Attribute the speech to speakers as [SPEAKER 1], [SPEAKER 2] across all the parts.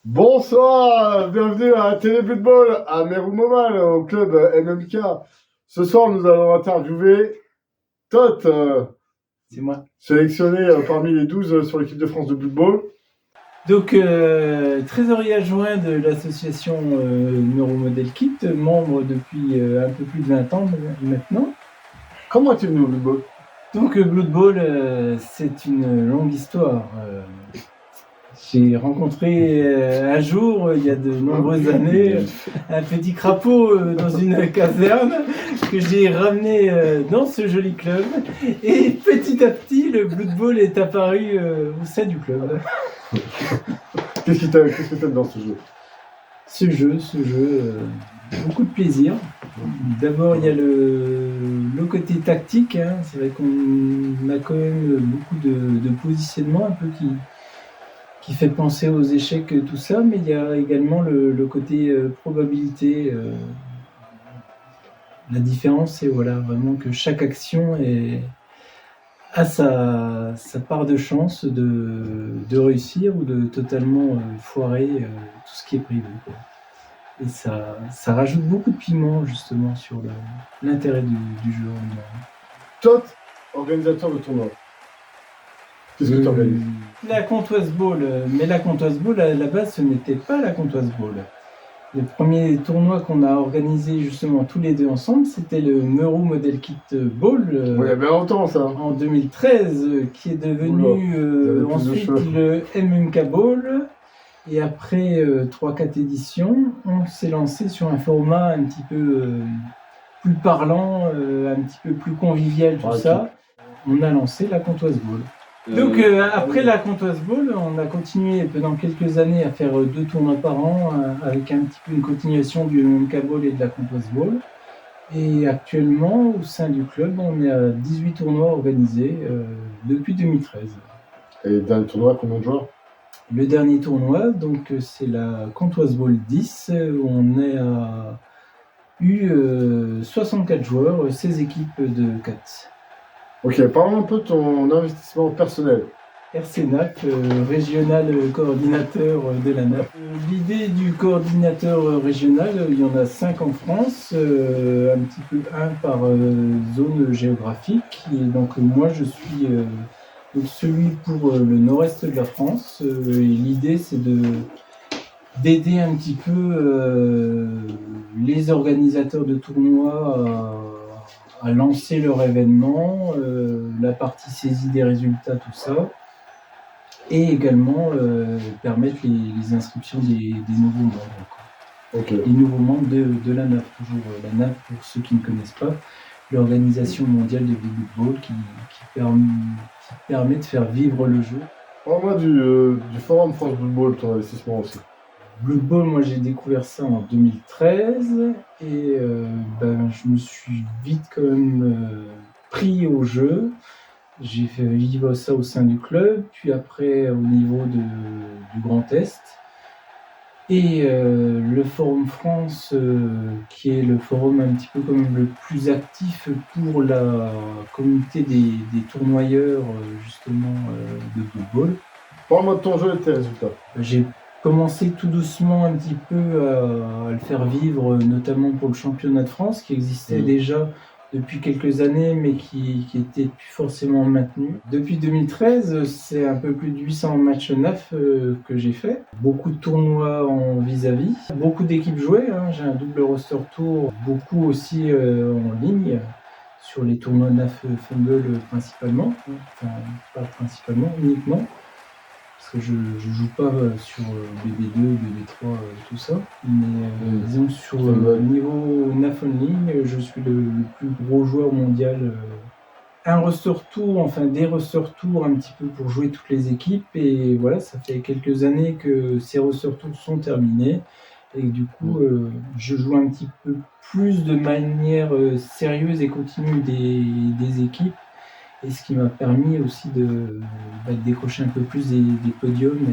[SPEAKER 1] Bonsoir, bienvenue à Télé Football à Meroumoval, au club MMK. Ce soir, nous allons interviewer Tot,
[SPEAKER 2] C'est moi.
[SPEAKER 1] sélectionné parmi les 12 sur l'équipe de France de football.
[SPEAKER 2] Donc, trésorier adjoint de l'association Neuromodel Kit, membre depuis un peu plus de 20 ans maintenant.
[SPEAKER 1] Comment es-tu venu au football?
[SPEAKER 2] Donc, Blood Bowl, c'est une longue histoire. J'ai rencontré un jour, il y a de nombreuses années, un petit crapaud dans une caserne que j'ai ramené dans ce joli club. Et petit à petit, le Blood Bowl est apparu au sein du club.
[SPEAKER 1] Qu'est-ce que t'aimes dans ce jeu?
[SPEAKER 2] Ce jeu, beaucoup de plaisir. D'abord, il y a le côté tactique. Hein. C'est vrai qu'on a quand même beaucoup de positionnement un peu qui fait penser aux échecs, tout ça, mais il y a également le côté probabilité. La différence, c'est voilà, vraiment que chaque action a sa part de chance de réussir ou de totalement foirer tout ce qui est prévu. Quoi. Et ça rajoute beaucoup de piment justement sur l'intérêt du jeu en lui-même.
[SPEAKER 1] Tot, organisateur de tournoi. Qu'est-ce que tu organises?
[SPEAKER 2] La Comtoise Bowl, mais la Comtoise Bowl, à la base, ce n'était pas la Comtoise Bowl. Le premier tournoi qu'on a organisé justement tous les deux ensemble, c'était le Meurou Model Kit Bowl.
[SPEAKER 1] Il y a bien longtemps ça.
[SPEAKER 2] En 2013, qui est devenu ensuite le MMK Bowl. Et après 3-4 éditions, on s'est lancé sur un format un petit peu plus parlant, un petit peu plus convivial, tout ça. On a lancé la Comtoise Bowl. Donc après la Comtoise Bowl, on a continué pendant quelques années à faire 2 tournois par an avec un petit peu une continuation du MMK Bowl et de la Comtoise Bowl. Et actuellement, au sein du club, on est à 18 tournois organisés depuis 2013.
[SPEAKER 1] Et dans le tournoi, combien de joueurs?
[SPEAKER 2] Le dernier tournoi, donc c'est la Comtoise Bowl 10, où on a eu 64 joueurs, 16 équipes de 4.
[SPEAKER 1] Ok, parlons un peu de ton investissement personnel.
[SPEAKER 2] RC NAF, régional coordinateur de la NAF. L'idée du coordinateur régional, il y en a 5 en France, un petit peu un par zone géographique. Et donc moi je suis celui pour le nord-est de la France. Et l'idée c'est d'aider un petit peu les organisateurs de tournois à lancer leur événement, la partie saisie des résultats, tout ça. Et également permettre les inscriptions des nouveaux membres.
[SPEAKER 1] Okay.
[SPEAKER 2] Les nouveaux membres de la NAF, toujours la NAF pour ceux qui ne connaissent pas, l'Organisation mondiale de football qui permet de faire vivre le jeu.
[SPEAKER 1] Parle-moi du Forum France Football, ton investissement aussi.
[SPEAKER 2] Blood Bowl, moi j'ai découvert ça en 2013 et je me suis vite quand même pris au jeu. J'ai fait vivre ça au sein du club, puis après au niveau du Grand Est. Et le Forum France, qui est le forum un petit peu quand même le plus actif pour la communauté des tournoyeurs justement de football.
[SPEAKER 1] Parle-moi de ton jeu et de tes résultats.
[SPEAKER 2] J'ai commencé tout doucement un petit peu à le faire vivre, notamment pour le championnat de France, qui existait déjà depuis quelques années, mais qui était plus forcément maintenu. Depuis 2013, c'est un peu plus de 800 matchs NAF que j'ai fait. Beaucoup de tournois en vis-à-vis. Beaucoup d'équipes jouées, hein. J'ai un double roster tour, beaucoup aussi en ligne, sur les tournois NAF Fungle principalement. Enfin, pas principalement, uniquement. Parce que je joue pas sur BB2, BB3, tout ça. Mais disons que sur le niveau NAF en ligne, je suis le plus gros joueur mondial. Un roster tour, enfin des roster tours un petit peu pour jouer toutes les équipes. Et voilà, ça fait quelques années que ces roster tours sont terminés. Et du coup, je joue un petit peu plus de manière sérieuse et continue des équipes. Et ce qui m'a permis aussi de décrocher un peu plus des podiums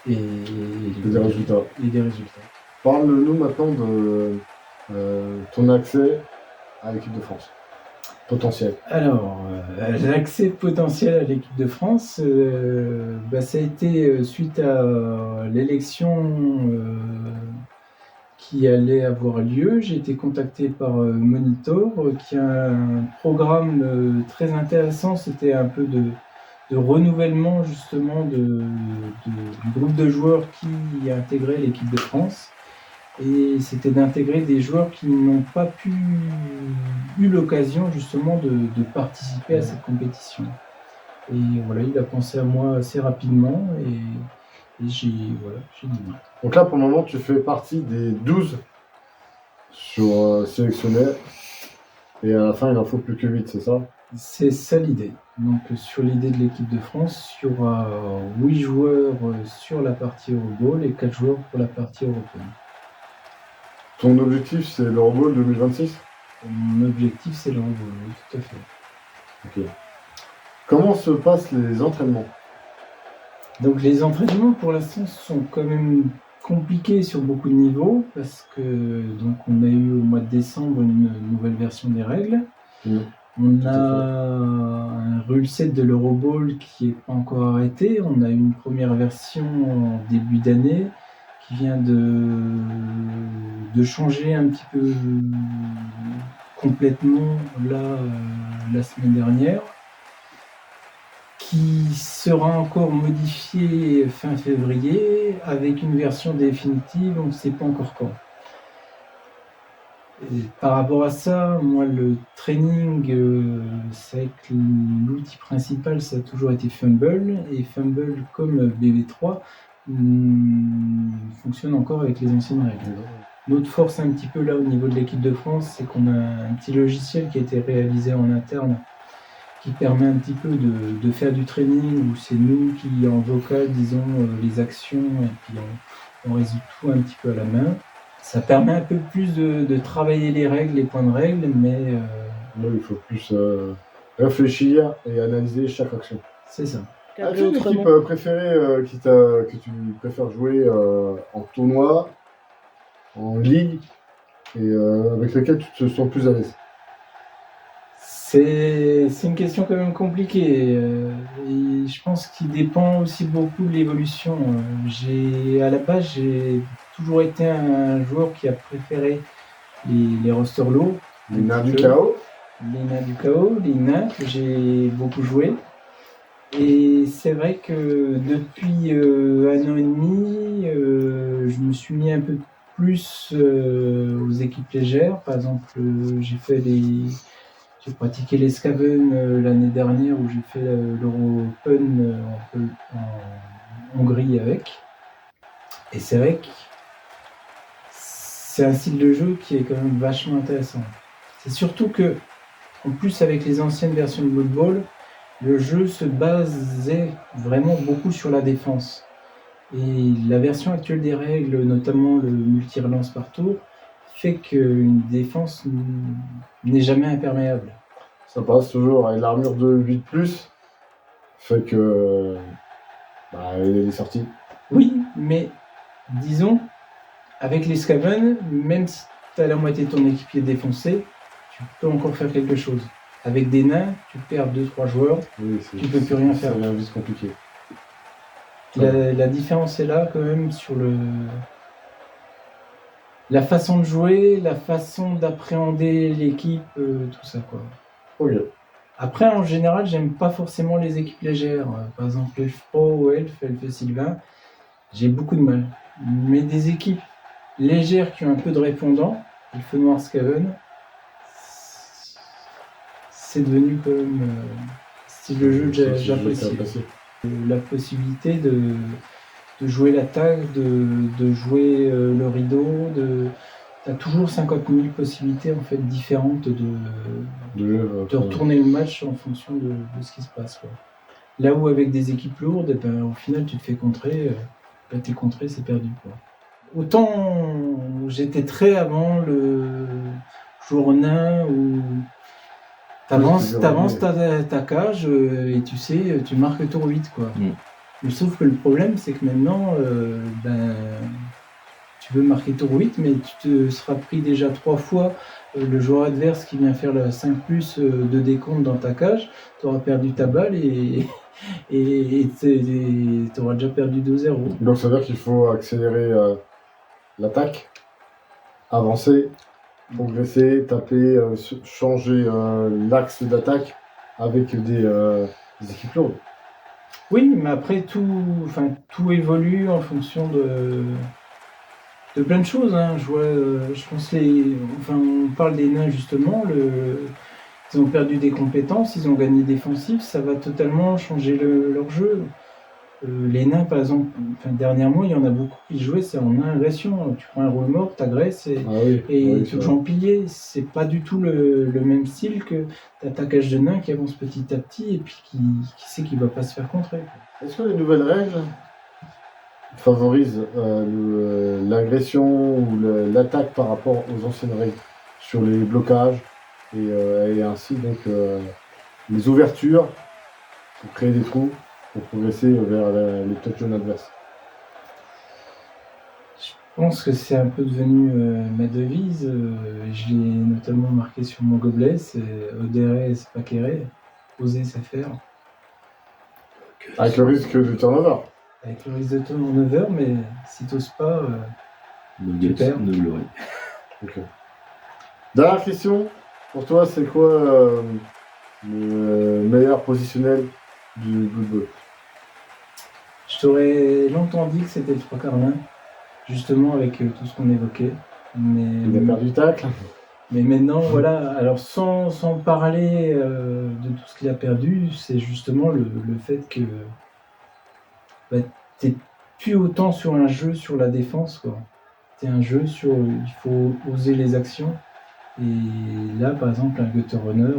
[SPEAKER 2] et
[SPEAKER 1] des résultats. Parle-nous maintenant de ton accès à l'équipe de France. potentiel?
[SPEAKER 2] Alors, l'accès potentiel à l'équipe de France, ça a été suite à l'élection qui allait avoir lieu. J'ai été contacté par Monitor, qui a un programme très intéressant. C'était un peu de renouvellement justement du groupe de joueurs qui a intégré l'équipe de France. Et c'était d'intégrer des joueurs qui n'ont pas eu l'occasion justement de participer à cette compétition. Et voilà, il a pensé à moi assez rapidement et j'ai dit oui.
[SPEAKER 1] Donc là, pour le moment, tu fais partie des 12 sélectionnés. Et à la fin, il n'en faut plus que 8, c'est ça?
[SPEAKER 2] C'est ça l'idée. Donc sur l'idée de l'équipe de France, il y aura 8 joueurs sur la partie Euroball et 4 joueurs pour la partie européenne.
[SPEAKER 1] Ton objectif, c'est l'Euroball 2026?
[SPEAKER 2] Mon objectif, c'est l'Euroball, oui, tout à fait.
[SPEAKER 1] Ok. Comment se passent les entraînements?
[SPEAKER 2] Donc les entraînements pour l'instant sont quand même compliqués sur beaucoup de niveaux parce que donc on a eu au mois de décembre une nouvelle version des règles. On a un rule set de l'Euroball qui n'est pas encore arrêté. On a eu une première version en début d'année qui vient de changer un petit peu complètement là la semaine dernière, qui sera encore modifié fin février avec une version définitive, on ne sait pas encore quand. Et par rapport à ça, moi le training, c'est vrai que l'outil principal ça a toujours été Fumble, et Fumble comme BV3 fonctionne encore avec les anciennes règles. Notre force un petit peu là au niveau de l'équipe de France, c'est qu'on a un petit logiciel qui a été réalisé en interne qui permet un petit peu de faire du training où c'est nous qui en vocal disons les actions et puis on résout tout un petit peu à la main. Ça permet un peu plus de travailler les règles, les points de règles, mais
[SPEAKER 1] là, il faut plus réfléchir et analyser chaque action.
[SPEAKER 2] C'est ça.
[SPEAKER 1] As-tu une équipe préférée que tu préfères jouer en tournoi, en ligue, et avec laquelle tu te sens plus à l'aise?
[SPEAKER 2] C'est une question quand même compliquée et je pense qu'il dépend aussi beaucoup de l'évolution. À la base, j'ai toujours été un joueur qui a préféré les rosters lourds.
[SPEAKER 1] Les nains du chaos?
[SPEAKER 2] Les nains du chaos, les nains que j'ai beaucoup joué. Et c'est vrai que depuis 1 an et demi, je me suis mis un peu plus aux équipes légères. Par exemple, j'ai pratiqué les Skaven l'année dernière où j'ai fait l'Europen en Hongrie avec. Et c'est vrai que c'est un style de jeu qui est quand même vachement intéressant. C'est surtout que, en plus avec les anciennes versions de Blood Bowl, le jeu se basait vraiment beaucoup sur la défense. Et la version actuelle des règles, notamment le multi-relance par tour, fait qu'une défense n'est jamais imperméable.
[SPEAKER 1] Ça passe toujours avec l'armure de 8+, fait que elle est sortie.
[SPEAKER 2] Oui, mais disons, avec les Skaven, même si tu as la moitié de ton équipier défoncé, tu peux encore faire quelque chose. Avec des nains, tu perds 2-3 joueurs,
[SPEAKER 1] oui,
[SPEAKER 2] tu peux plus rien faire.
[SPEAKER 1] Ça devient vite compliqué.
[SPEAKER 2] La différence est là quand même sur la façon de jouer, la façon d'appréhender l'équipe, tout ça quoi.
[SPEAKER 1] Okay.
[SPEAKER 2] Après, en général, j'aime pas forcément les équipes légères. Par exemple, Elf Pro ou Elf Sylvain, j'ai beaucoup de mal. Mais des équipes légères qui ont un peu de répondant, Elf Noir Skaven, c'est devenu quand même style de jeu que j'apprécie. La possibilité de jouer l'attaque, de jouer le rideau, tu as toujours 50 000 possibilités en fait, différentes de retourner le match en fonction de ce qui se passe. Quoi. Là où avec des équipes lourdes, au final tu te fais contrer, t'es contré, c'est perdu. Quoi. Autant j'étais très avant le joueur nain où t'avances ta cage et tu sais, tu marques tour 8 quoi. Mais sauf que le problème c'est que maintenant tu veux marquer tour 8, mais tu te seras pris déjà 3 fois le joueur adverse qui vient faire le 5+ de décompte dans ta cage, tu auras perdu ta balle et tu auras déjà perdu 2-0.
[SPEAKER 1] Donc ça veut dire qu'il faut accélérer l'attaque, avancer, progresser, taper, changer l'axe d'attaque avec des équipes lourdes.
[SPEAKER 2] Oui, mais après tout évolue en fonction de plein de choses. Hein. Je pense on parle des nains justement. Ils ont perdu des compétences, ils ont gagné défensif, ça va totalement changer leur jeu. Les nains, par exemple, dernièrement, il y en a beaucoup qui jouaient, c'est en nain agression. Tu prends un rôle mort, t'agresses et tu joues en pilier. C'est pas du tout le même style que l'attaquage de nain qui avance petit à petit et puis qui sait qu'il va pas se faire contrer.
[SPEAKER 1] Est-ce que les nouvelles règles favorisent l'agression ou l'attaque par rapport aux anciennes règles sur les blocages et ainsi donc les ouvertures pour créer des trous pour progresser vers les touch zones adverses?
[SPEAKER 2] Je pense que c'est un peu devenu ma devise. Je l'ai notamment marqué sur mon gobelet, c'est Odere, c'est pas Kéré, oser, c'est faire.
[SPEAKER 1] Avec le risque de turnover.
[SPEAKER 2] Avec le risque de turnover, mais si t'oses pas, tu perds.
[SPEAKER 1] Okay. Dernière question, pour toi, c'est quoi le meilleur positionnel du Blood Bowl?
[SPEAKER 2] Je t'aurais longtemps dit que c'était le 3/4 nain, justement avec tout ce qu'on évoquait.
[SPEAKER 1] Il a perdu tacle.
[SPEAKER 2] Mais maintenant, voilà, alors sans parler de tout ce qu'il a perdu, c'est justement le fait que t'es plus autant sur un jeu sur la défense, quoi. T'es un jeu sur il faut oser les actions. Et là, par exemple, un gutter runner,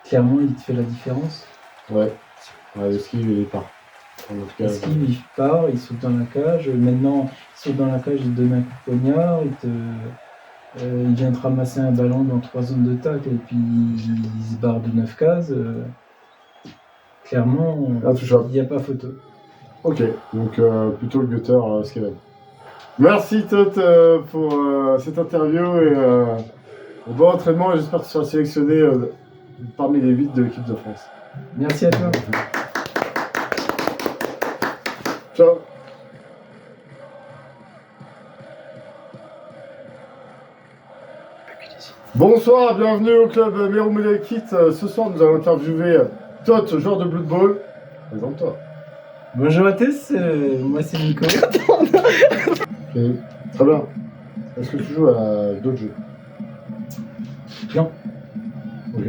[SPEAKER 2] clairement, il te fait la différence.
[SPEAKER 1] Ouais, l'esquive, il part.
[SPEAKER 2] L'esquive, il part, il saute dans la cage. Maintenant, il saute dans la cage, il te donne un coup de poignard, il vient te ramasser un ballon dans 3 zones de tacle et puis il se barre de 9 cases. Clairement, il n'y a pas photo.
[SPEAKER 1] Ok, donc plutôt le gutter Skeven. Merci Todd pour cette interview et bon entraînement. J'espère que tu seras sélectionné parmi les 8 de l'équipe de France.
[SPEAKER 2] Merci à toi.
[SPEAKER 1] Ciao. Bonsoir, bienvenue au club Meru Medikit. Ce soir, nous allons interviewer Todd, joueur de Blood Bowl. Présente-toi.
[SPEAKER 2] Bonjour à tous, moi c'est Nico.
[SPEAKER 1] Okay. Très bien. Est-ce que tu joues à d'autres jeux?
[SPEAKER 2] Non.
[SPEAKER 1] Ok.